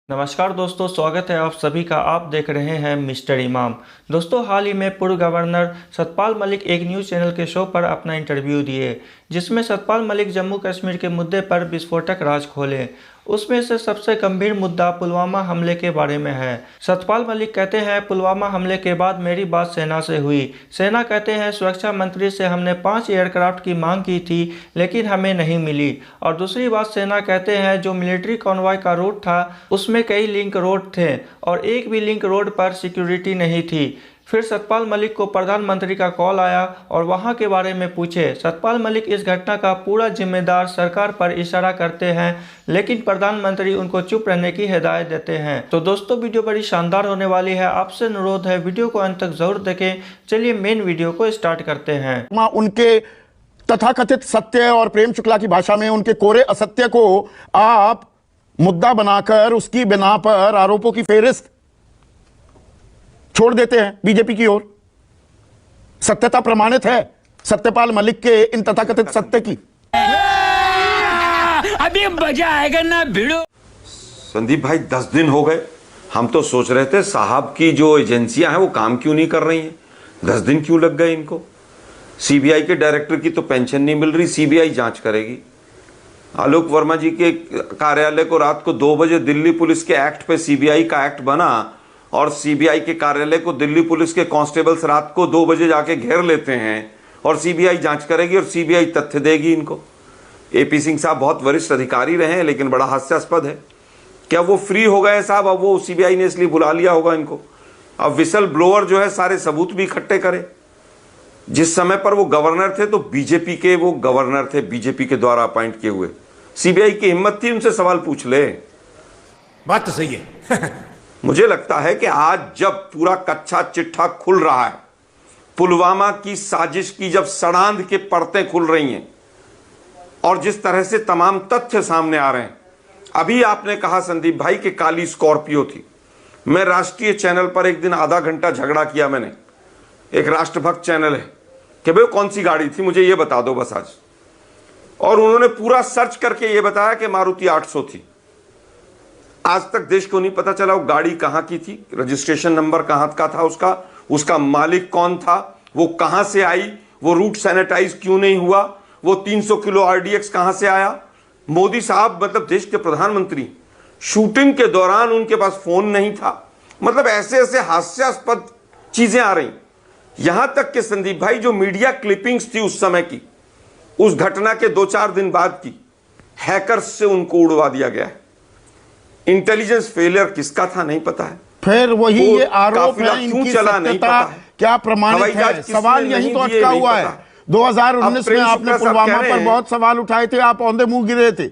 नमस्कार दोस्तों, स्वागत है आप सभी का। आप देख रहे हैं मिस्टर इमाम। दोस्तों, हाल ही में पूर्व गवर्नर सतपाल मलिक एक न्यूज़ चैनल के शो पर अपना इंटरव्यू दिए, जिसमें सतपाल मलिक जम्मू कश्मीर के मुद्दे पर विस्फोटक राज खोले। उसमें से सबसे गंभीर मुद्दा पुलवामा हमले के बारे में है। सतपाल मलिक कहते हैं, पुलवामा हमले के बाद मेरी बात सेना से हुई। सेना कहते हैं, सुरक्षा मंत्री से हमने 5 एयरक्राफ्ट की मांग की थी, लेकिन हमें नहीं मिली। और दूसरी बात, सेना कहते हैं, जो मिलिट्री कॉन्वॉय का रूट था उसमें कई लिंक रोड थे और एक भी लिंक रोड पर सिक्योरिटी नहीं थी। फिर सतपाल मलिक को प्रधानमंत्री का कॉल आया और वहां के बारे में पूछे। सतपाल मलिक इस घटना का पूरा जिम्मेदार सरकार पर इशारा करते हैं, लेकिन प्रधानमंत्री उनको चुप रहने की हिदायत देते हैं। तो दोस्तों, वीडियो बड़ी शानदार होने वाली है। आपसे अनुरोध है वीडियो को अंत तक जरूर देखें। चलिए मेन वीडियो को स्टार्ट करते हैं। उनके तथाकथित सत्य और प्रेम शुक्ला की भाषा में उनके कोरे असत्य को आप मुद्दा बनाकर उसकी बिना पर आरोपों की फेहरिस्त छोड़ देते हैं बीजेपी की ओर। सत्यता प्रमाणित है सत्यपाल मलिक के इन तथाकथित सत्य की। अभी मजा आएगा ना भिड़ो। संदीप भाई, 10 दिन हो गए। हम तो सोच रहे थे साहब की जो एजेंसियां हैं वो काम क्यों नहीं कर रही हैं। 10 दिन क्यों लग गए इनको। सीबीआई के डायरेक्टर की तो पेंशन नहीं मिल रही, सीबीआई जांच करेगी। आलोक वर्मा जी के कार्यालय को रात को 2 बजे दिल्ली पुलिस के एक्ट पे सीबीआई का एक्ट बना और सीबीआई के कार्यालय को दिल्ली पुलिस के कांस्टेबल्स रात को 2 बजे जाके घेर लेते हैं और सीबीआई जांच करेगी और सीबीआई तथ्य देगी इनको। एपी सिंह साहब बहुत वरिष्ठ अधिकारी रहे हैं, लेकिन बड़ा हास्यास्पद है। क्या वो फ्री हो गए साहब? अब वो सीबीआई ने इसलिए बुला लिया होगा इनको। अब विसल ब्लोअर जो है सारे सबूत भी इकट्ठे करे। जिस समय पर वो गवर्नर थे तो बीजेपी के वो गवर्नर थे, बीजेपी के द्वारा अपॉइंट किए हुए। सीबीआई की हिम्मत थी उनसे सवाल पूछ ले। बात तो सही है। मुझे लगता है कि आज जब पूरा कच्चा चिट्ठा खुल रहा है, पुलवामा की साजिश की जब सड़ांध के परतें खुल रही हैं और जिस तरह से तमाम तथ्य सामने आ रहे हैं। अभी आपने कहा संदीप भाई कि काली स्कॉर्पियो थी। मैं राष्ट्रीय चैनल पर एक दिन आधा घंटा झगड़ा किया मैंने, एक राष्ट्रभक्त चैनल है, कि भाई कौन सी गाड़ी थी मुझे ये बता दो बस आज। और उन्होंने पूरा सर्च करके ये बताया कि मारुति 800 थी। आज तक देश को नहीं पता चला वो गाड़ी कहां की थी, रजिस्ट्रेशन नंबर कहां का था उसका मालिक कौन था, वो कहां से आई, वो रूट सैनिटाइज क्यों नहीं हुआ, वो 300 किलो आरडीएक्स कहां से आया। मोदी साहब मतलब देश के प्रधानमंत्री, शूटिंग के दौरान उनके पास फोन नहीं था। मतलब ऐसे ऐसे हास्यास्पद चीजें आ रही। यहां तक कि संदीप भाई जो मीडिया क्लिपिंग्स थी उस समय की, उस घटना के 2-4 दिन बाद की, हैकर्स से उनको उड़वा दिया गया है। इंटेलिजेंस फेलियर किसका था नहीं पता है। फिर वही ये आरोप है, इनकी सत्यता क्या प्रमाणित है? सवाल यही तो अटका हुआ है। 2019 में आपने पुलवामा पर बहुत सवाल उठाए थे, आप औंधे मुंह गिरे थे।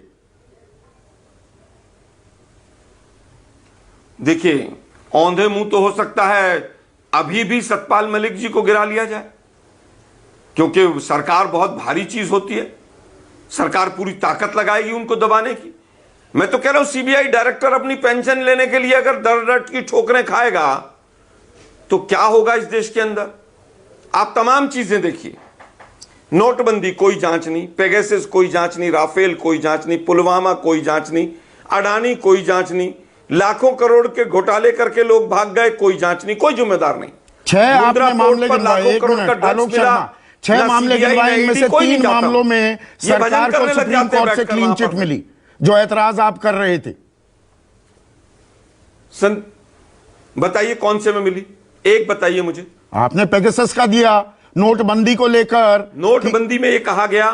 देखिए, औंधे मुंह तो हो सकता है अभी भी सतपाल मलिक जी को गिरा लिया जाए, क्योंकि सरकार बहुत भारी चीज होती है। सरकार पूरी ताकत लगाएगी उनको दबाने की। मैं तो कह रहा हूं सीबीआई डायरेक्टर अपनी पेंशन लेने के लिए अगर दर-दर की ठोकरें खाएगा तो क्या होगा इस देश के अंदर। आप तमाम चीजें देखिए, नोटबंदी कोई जांच नहीं, पेगासस कोई जांच नहीं, राफेल कोई जांच नहीं, पुलवामा कोई जांच नहीं, अडानी कोई जांच नहीं, लाखों करोड़ के घोटाले करके लोग भाग गए, कोई जांच नहीं, कोई जिम्मेदार नहीं। 6 आपने मामले गिनवाए, 6 मामले गिनवाए, इनमें से 3 मामलों में सरकार को सुप्रीम कोर्ट से क्लीन चिट मिली, जो ऐतराज आप कर रहे थे। बताइए कौन से में मिली, एक बताइए मुझे। आपने पेगासस का दिया, नोटबंदी को लेकर। नोटबंदी में ये कहा गया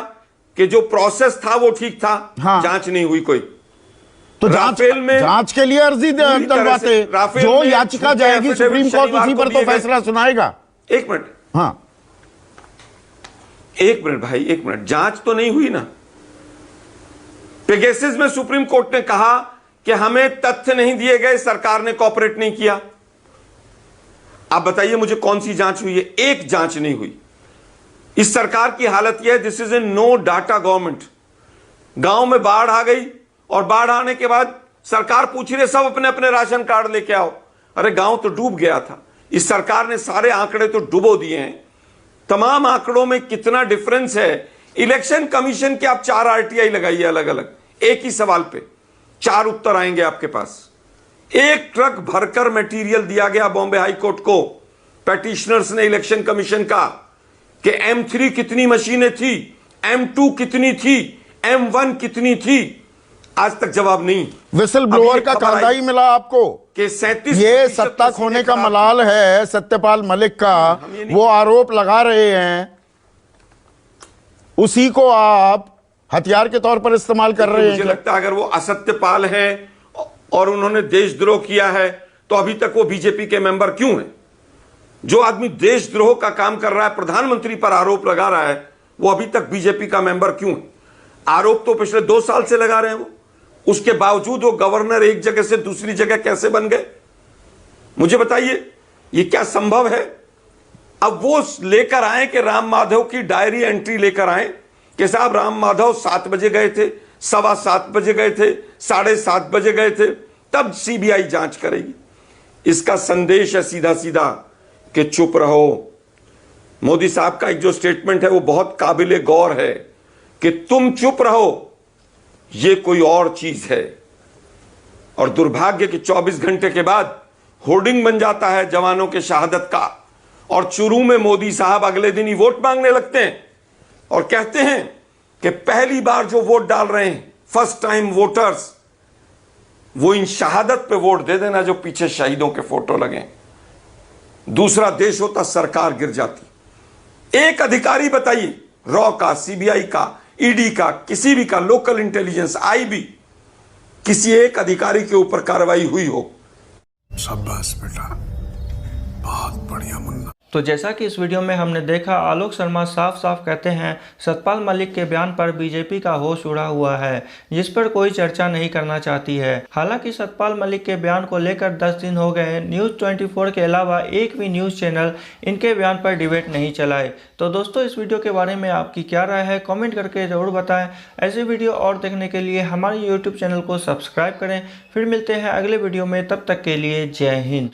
कि जो प्रोसेस था वो ठीक था। हाँ। जांच नहीं हुई कोई, तो राफेल में जांच के लिए अर्जी डलवाते, जो याचिका जाएगी सुप्रीम कोर्ट उसी पर तो फैसला सुनाएगा। एक मिनट, हाँ 1 मिनट भाई, 1 मिनट। जांच तो नहीं हुई ना। पेगासस में सुप्रीम कोर्ट ने कहा कि हमें तथ्य नहीं दिए गए, सरकार ने कोऑपरेट नहीं किया। आप बताइए मुझे कौन सी जांच हुई है? एक जांच नहीं हुई। इस सरकार की हालत यह है, this is a no data government. गांव में बाढ़ आ गई और बाढ़ आने के बाद सरकार पूछ रही है सब अपने अपने राशन कार्ड लेके आओ। अरे गांव तो डूब गया था। इस सरकार ने सारे आंकड़े तो डुबो दिए हैं। तमाम आंकड़ों में कितना डिफरेंस है। इलेक्शन कमीशन के आप 4 आरटीआई लगाइए अलग अलग, एक ही सवाल पे 4 उत्तर आएंगे आपके पास। एक ट्रक भरकर मटेरियल दिया गया बॉम्बे हाई कोर्ट को पेटिशनर्स ने इलेक्शन कमीशन का कि M3 कितनी मशीनें थी, M2 कितनी थी, M1 कितनी थी, आज तक जवाब नहीं। विसल ब्लोअर का कांदा ही मिला आपको कि 37 ये सत्ता खोने का मलाल है सत्यपाल मलिक का। वो आरोप लगा रहे हैं, उसी को आप हथियार के तौर पर इस्तेमाल कर रहे हैं। मुझे लगता है अगर वो असत्यपाल है और उन्होंने देशद्रोह किया है तो अभी तक वो बीजेपी के मेंबर क्यों हैं? जो आदमी देशद्रोह का काम कर रहा है, प्रधानमंत्री पर आरोप लगा रहा है, वो अभी तक बीजेपी का मेंबर क्यों है? आरोप तो पिछले 2 साल से लगा रहे हैं वो, उसके बावजूद वो गवर्नर एक जगह से दूसरी जगह कैसे बन गए? मुझे बताइए, ये क्या संभव है? अब वो लेकर आए कि राम माधव की डायरी एंट्री लेकर आए कि साहब राम माधव 7 बजे गए थे, 7:15 बजे गए थे, 7:30 बजे गए थे, तब सीबीआई जांच करेगी। इसका संदेश है सीधा सीधा कि चुप रहो। मोदी साहब का एक जो स्टेटमेंट है वो बहुत काबिले गौर है कि तुम चुप रहो, ये कोई और चीज है। और दुर्भाग्य कि 24 घंटे के बाद होर्डिंग बन जाता है जवानों के शहादत का, और चुरू में मोदी साहब अगले दिन ही वोट मांगने लगते हैं और कहते हैं कि पहली बार जो वोट डाल रहे हैं, फर्स्ट टाइम वोटर्स, वो इन शहादत पे वोट दे देना जो पीछे शहीदों के फोटो लगे। दूसरा देश होता सरकार गिर जाती। एक अधिकारी बताइए, रॉ का, सीबीआई का, ईडी का, किसी भी का, लोकल इंटेलिजेंस, आईबी, किसी एक अधिकारी के ऊपर कार्रवाई हुई हो? शाबाश बेटा, बहुत बढ़िया मुन्ना। तो जैसा कि इस वीडियो में हमने देखा, आलोक शर्मा साफ साफ कहते हैं सतपाल मलिक के बयान पर बीजेपी का होश उड़ा हुआ है, जिस पर कोई चर्चा नहीं करना चाहती है। हालांकि सतपाल मलिक के बयान को लेकर 10 दिन हो गए, न्यूज़ 24 के अलावा एक भी न्यूज़ चैनल इनके बयान पर डिबेट नहीं चलाए। तो दोस्तों, इस वीडियो के बारे में आपकी क्या राय है, कॉमेंट करके ज़रूर बताएं। ऐसे वीडियो और देखने के लिए हमारे यूट्यूब चैनल को सब्सक्राइब करें। फिर मिलते हैं अगले वीडियो में, तब तक के लिए जय हिंद।